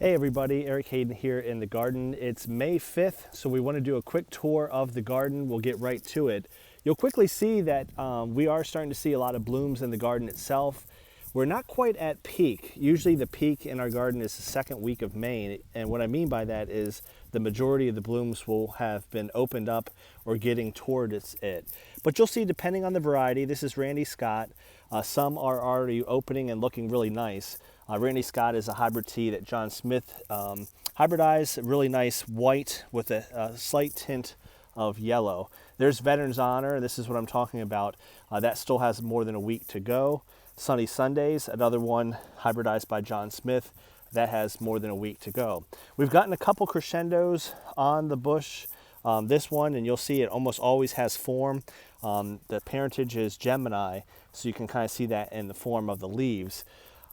Hey everybody, Eric Hayden here in the garden. It's May 5th, so we want to do a quick tour of the garden. We'll get right to it. You'll quickly see that we are starting to see a lot of blooms in the garden itself. We're not quite at peak. Usually the peak in our garden is the second week of May, and what I mean by that is the majority of the blooms will have been opened up or getting towards it. But you'll see, depending on the variety, this is Randy Scott. Some are already opening and looking really nice. Randy Scott is a hybrid tea that John Smith hybridized, really nice white with a slight tint of yellow. There's Veteran's Honor. This is what I'm talking about. That still has more than a week to go. Sunny Sundays, another one hybridized by John Smith. That has more than a week to go. We've gotten a couple crescendos on the bush. This one, and you'll see it almost always has form. The parentage is Gemini, so you can kind of see that in the form of the leaves.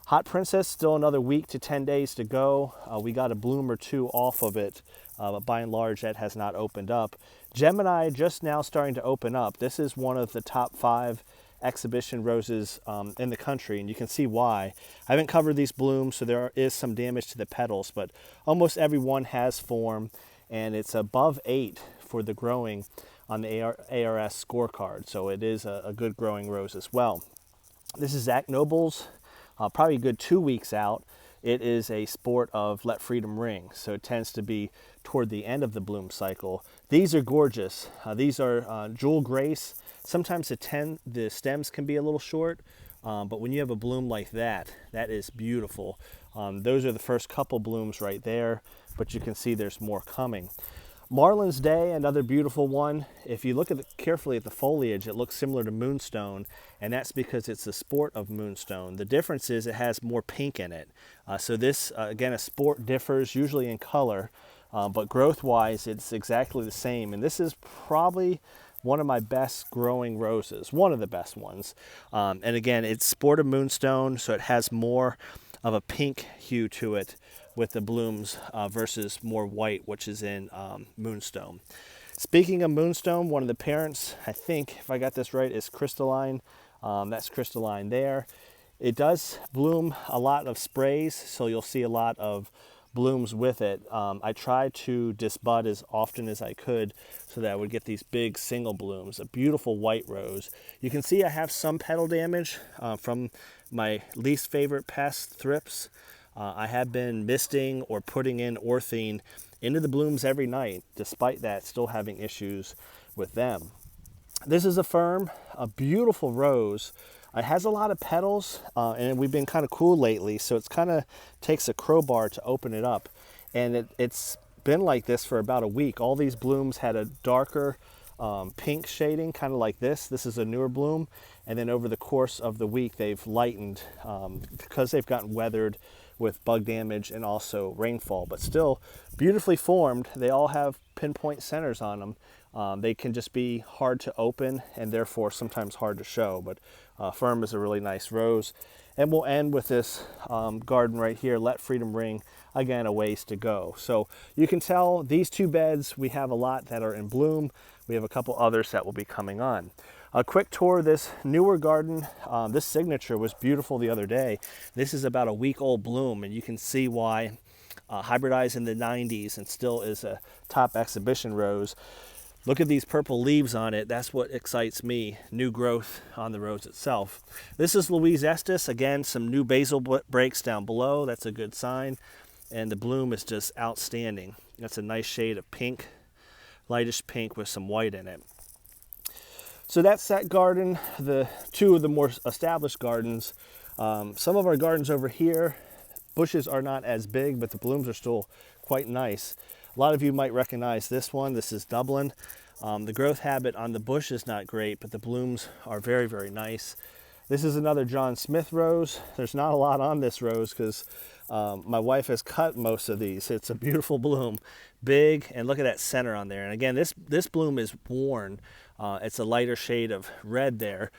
Hot Princess, still another week to 10 days to go. We got a bloom or two off of it, but by and large that has not opened up. Gemini just now starting to open up. This is one of the top 5 exhibition roses in the country, and you can see why. I haven't covered these blooms, so there is some damage to the petals, but almost every one has form, and it's above 8 for the growing on the ARS scorecard, so it is a good growing rose as well. This is Zach Noble's. Probably a good 2 weeks out. It is a sport of Let Freedom Ring, so it tends to be toward the end of the bloom cycle. These are gorgeous. These are Jewel Grace. Sometimes the stems can be a little short, but when you have a bloom like that, that is beautiful. Those are the first couple blooms right there, but you can see there's more coming. Marlin's Day, another beautiful one. If you look carefully at the foliage, it looks similar to Moonstone, and that's because it's the sport of Moonstone. The difference is it has more pink in it. So this, again, a sport differs usually in color, but growth-wise, it's exactly the same. And this is probably one of my best growing roses, one of the best ones. And again, it's sport of Moonstone, so it has more of a pink hue to it with the blooms versus more white, which is in Moonstone. Speaking of Moonstone, one of the parents, I think, if I got this right, is Crystalline. That's Crystalline there. It does bloom a lot of sprays, so you'll see a lot of blooms with it. I tried to disbud as often as I could so that I would get these big single blooms. A beautiful white rose. You can see I have some petal damage from my least favorite pest, thrips. I have been misting or putting in orthene into the blooms every night, despite that still having issues with them. This is a fern, a beautiful rose. It has a lot of petals, and we've been kind of cool lately, so it's kind of takes a crowbar to open it up. And it's been like this for about a week. All these blooms had a darker pink shading, kind of like this. This is a newer bloom, and then over the course of the week, they've lightened because they've gotten weathered with bug damage and also rainfall, but still beautifully formed. They all have pinpoint centers on them. They can just be hard to open and therefore sometimes hard to show, but Firm is a really nice rose. And we'll end with this garden right here, Let Freedom Ring. Again, a ways to go. So you can tell these 2 beds, we have a lot that are in bloom. We have a couple others that will be coming on. A quick tour of this newer garden. This signature was beautiful the other day. This is about a week-old bloom, and you can see why hybridized in the 90s and still is a top exhibition rose. Look at these purple leaves on it. That's what excites me, new growth on the rose itself. This is Louise Estes. Again, some new basil breaks down below. That's a good sign. And the bloom is just outstanding. That's a nice shade of pink, lightish pink with some white in it. So that's that garden, the 2 of the more established gardens. Some of our gardens over here, bushes are not as big, but the blooms are still quite nice. A lot of you might recognize this one. This is Dublin. The growth habit on the bush is not great, but the blooms are very, very nice. This is another John Smith rose. There's not a lot on this rose because my wife has cut most of these. It's a beautiful bloom, big, and look at that center on there. And again, this bloom is worn. It's a lighter shade of red there.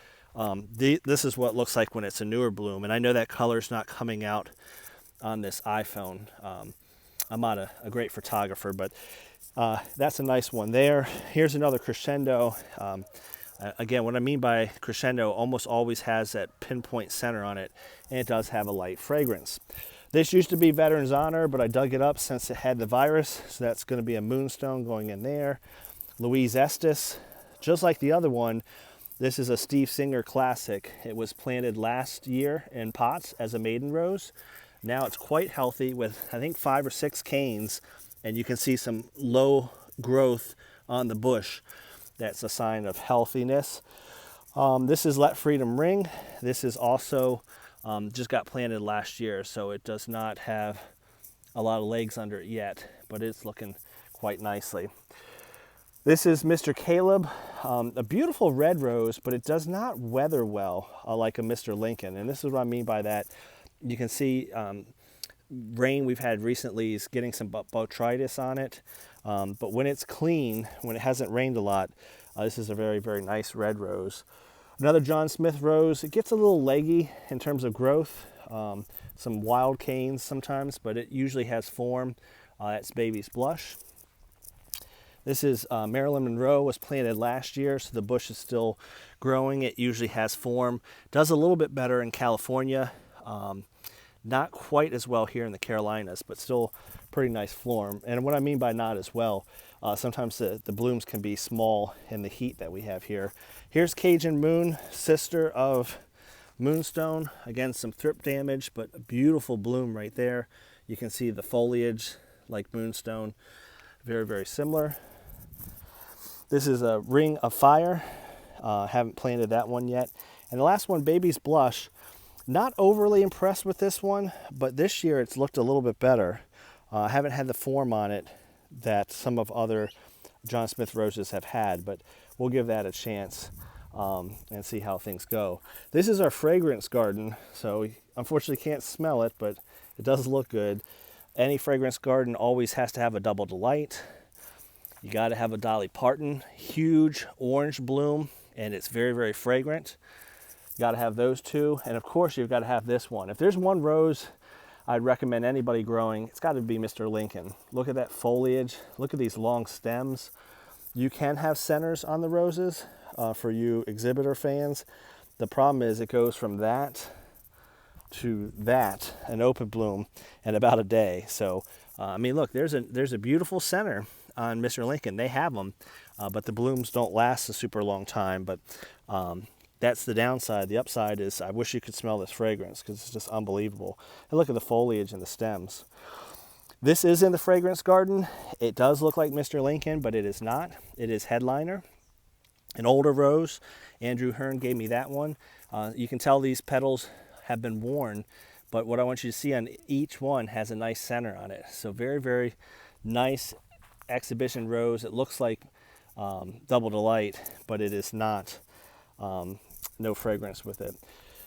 This is what it looks like when it's a newer bloom, and I know that color's not coming out on this iPhone. I'm not a great photographer, but that's a nice one there. Here's another crescendo. Again, what I mean by crescendo almost always has that pinpoint center on it, and it does have a light fragrance. This used to be Veterans Honor, but I dug it up since it had the virus, so that's going to be a moonstone going in there. Louise Estes, just like the other one, this is a Steve Singer classic. It was planted last year in pots as a maiden rose. Now it's quite healthy with, I think, 5 or 6 canes, and you can see some low growth on the bush. That's a sign of healthiness. This is Let Freedom Ring. This is also just got planted last year, so it does not have a lot of legs under it yet, but it's looking quite nicely. This is Mr. Caleb, a beautiful red rose, but it does not weather well like a Mr. Lincoln. And this is what I mean by that. You can see rain we've had recently is getting some botrytis on it. But when it's clean, when it hasn't rained a lot, this is a very, very nice red rose. Another John Smith rose. It gets a little leggy in terms of growth. Some wild canes sometimes, but it usually has form. That's Baby's Blush. This is Marilyn Monroe, was planted last year, so the bush is still growing. It usually has form. Does a little bit better in California. Not quite as well here in the Carolinas, but still pretty nice form. And what I mean by not as well, sometimes the blooms can be small in the heat that we have here. Here's Cajun Moon, sister of Moonstone. Again, some thrip damage, but a beautiful bloom right there. You can see the foliage like Moonstone, very, very similar. This is a Ring of Fire. Haven't planted that one yet. And the last one, Baby's Blush. Not overly impressed with this one, but this year it's looked a little bit better. I haven't had the form on it that some of other John Smith roses have had, but we'll give that a chance and see how things go. This is our fragrance garden, so we unfortunately can't smell it, but it does look good. Any fragrance garden always has to have a Double Delight. You got to have a Dolly Parton, huge orange bloom, and it's very, very fragrant. You got to have those two, and of course you've got to have this one. If there's one rose I'd recommend anybody growing, it's got to be Mr. Lincoln. Look at that foliage. Look at these long stems. You can have centers on the roses for you exhibitor fans. The problem is it goes from that to that, an open bloom, in about a day. So, I mean, look, there's a beautiful center on Mr. Lincoln. They have them, but the blooms don't last a super long time. But that's the downside. The upside is I wish you could smell this fragrance because it's just unbelievable. And look at the foliage and the stems. This is in the fragrance garden. It does look like Mr. Lincoln, but it is not. It is Headliner, an older rose. Andrew Hearn gave me that one. You can tell these petals have been worn, but what I want you to see on each one has a nice center on it. So very, very nice exhibition rose. It looks like Double Delight, but it is not. No fragrance with it.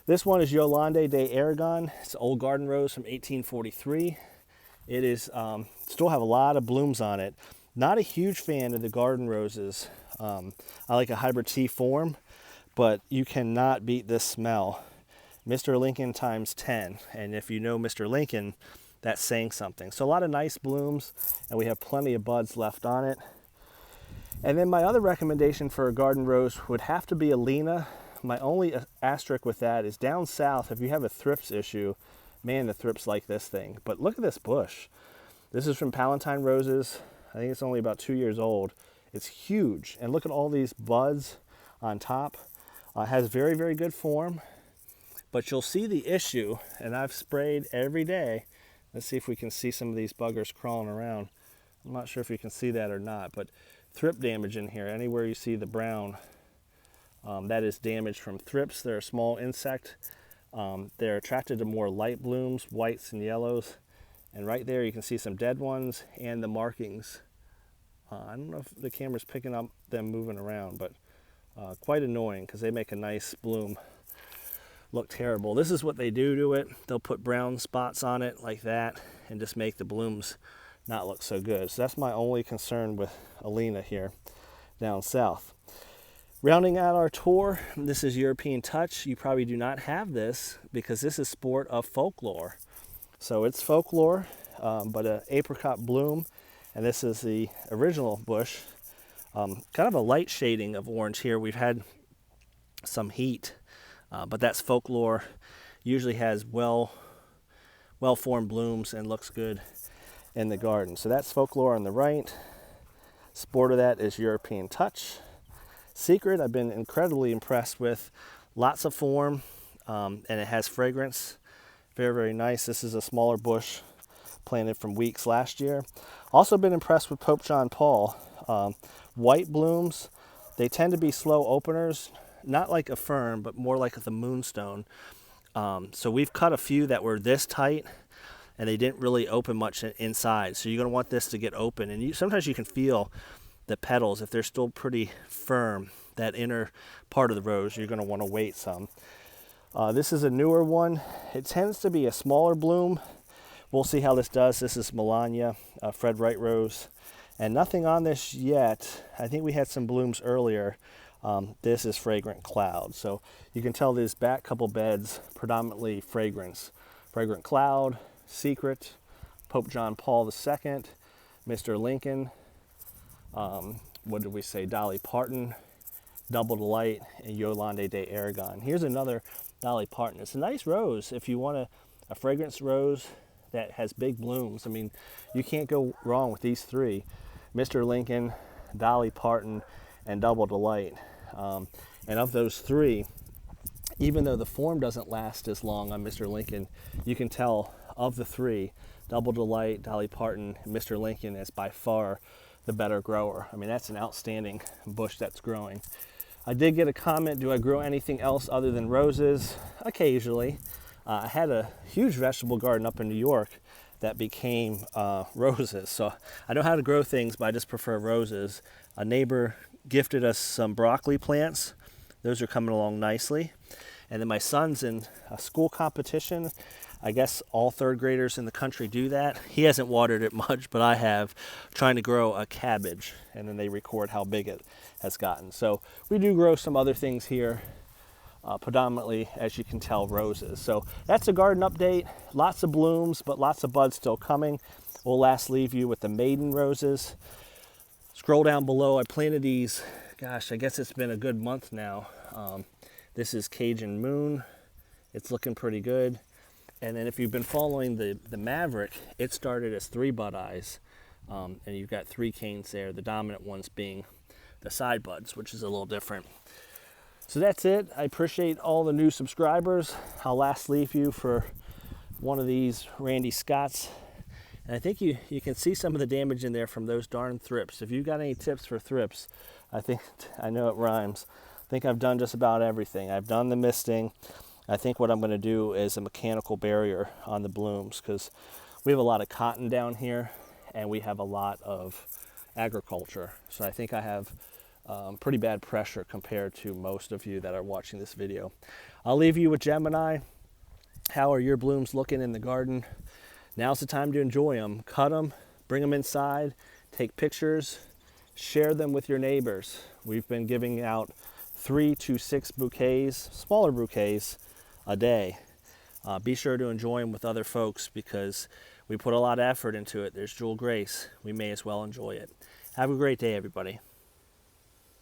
This one is Yolanda De Aragn. It's an old garden rose from 1843. It is still have a lot of blooms on it. Not a huge fan of the garden roses. I like a hybrid tea form, but you cannot beat this smell. Mr. Lincoln times 10. And if you know Mr. Lincoln, that's saying something. So a lot of nice blooms, and we have plenty of buds left on it. And then my other recommendation for a garden rose would have to be Alina. My only asterisk with that is down south, if you have a thrips issue, man, the thrips like this thing. But look at this bush. This is from Palantine Roses. I think it's only about 2 years old. It's huge. And look at all these buds on top. It has very, very good form. But you'll see the issue, and I've sprayed every day. Let's see if we can see some of these buggers crawling around. I'm not sure if you can see that or not, but thrip damage in here. Anywhere you see the brown, that is damage from thrips. They're a small insect. They're attracted to more light blooms, whites and yellows. And right there you can see some dead ones and the markings. I don't know if the camera's picking up them moving around, but quite annoying because they make a nice bloom look terrible. This is what they do to it. They'll put brown spots on it like that and just make the blooms not look so good. So that's my only concern with Alina here down south. Rounding out our tour, this is European Touch. You probably do not have this because this is Sport of Folklore. So it's folklore, but an apricot bloom. And this is the original bush. Kind of a light shading of orange here. We've had some heat, but that's folklore. Usually has well well-formed blooms and looks good in the garden. So that's Folklore on the right. Sport of that is European Touch. Secret, I've been incredibly impressed with. Lots of form, and it has fragrance. Very, very nice. This is a smaller bush planted from weeks last year. Also been impressed with Pope John Paul. White blooms, they tend to be slow openers, not like a fern, but more like the moonstone. So we've cut a few that were this tight, and they didn't really open much inside. So you're going to want this to get open. And sometimes you can feel the petals, if they're still pretty firm, that inner part of the rose, you're going to want to wait some. This is a newer one. It tends to be a smaller bloom. We'll see how this does. This is Melania, Fred Wright rose. And nothing on this yet. I think we had some blooms earlier. This is Fragrant Cloud. So you can tell these back couple beds, predominantly fragrance. Fragrant Cloud, Secret, Pope John Paul II, Mr. Lincoln, what did we say, Dolly Parton, Double Delight, and Yolanda De Aragn. Here's another Dolly Parton. It's a nice rose if you want a fragrance rose that has big blooms. I mean, you can't go wrong with these three: Mr. Lincoln, Dolly Parton, and Double Delight. And of those three, even though the form doesn't last as long on Mr. Lincoln, you can tell of the three, Double Delight, Dolly Parton, and Mr. Lincoln is by far the better grower. I mean, that's an outstanding bush that's growing. I did get a comment, do I grow anything else other than roses? Occasionally. I had a huge vegetable garden up in New York that became roses. So I know how to grow things, but I just prefer roses. A neighbor gifted us some broccoli plants. Those are coming along nicely. And then my son's in a school competition. I guess all third graders in the country do that. He hasn't watered it much, but I have, trying to grow a cabbage, and then they record how big it has gotten. So we do grow some other things here, predominantly, as you can tell, roses. So that's a garden update. Lots of blooms, but lots of buds still coming. We'll last leave you with the maiden roses. Scroll down below. I planted these, gosh, I guess it's been a good month now. This is Cajun Moon. It's looking pretty good. And then if you've been following the Maverick, it started as 3 bud eyes. And you've got 3 canes there, the dominant ones being the side buds, which is a little different. So that's it. I appreciate all the new subscribers. I'll last leave you for one of these Randy Scotts. And I think you can see some of the damage in there from those darn thrips. If you've got any tips for thrips, I know it rhymes. I think I've done just about everything. I've done the misting. I think what I'm going to do is a mechanical barrier on the blooms, because we have a lot of cotton down here and we have a lot of agriculture. So I think I have pretty bad pressure compared to most of you that are watching this video. I'll leave you with Gemini. How are your blooms looking in the garden? Now's the time to enjoy them. Cut them, bring them inside, take pictures, share them with your neighbors. We've been giving out 3 to 6 bouquets, smaller bouquets, a day. Be sure to enjoy them with other folks, because we put a lot of effort into it. There's Jewel Grace. We may as well enjoy it. Have a great day, everybody.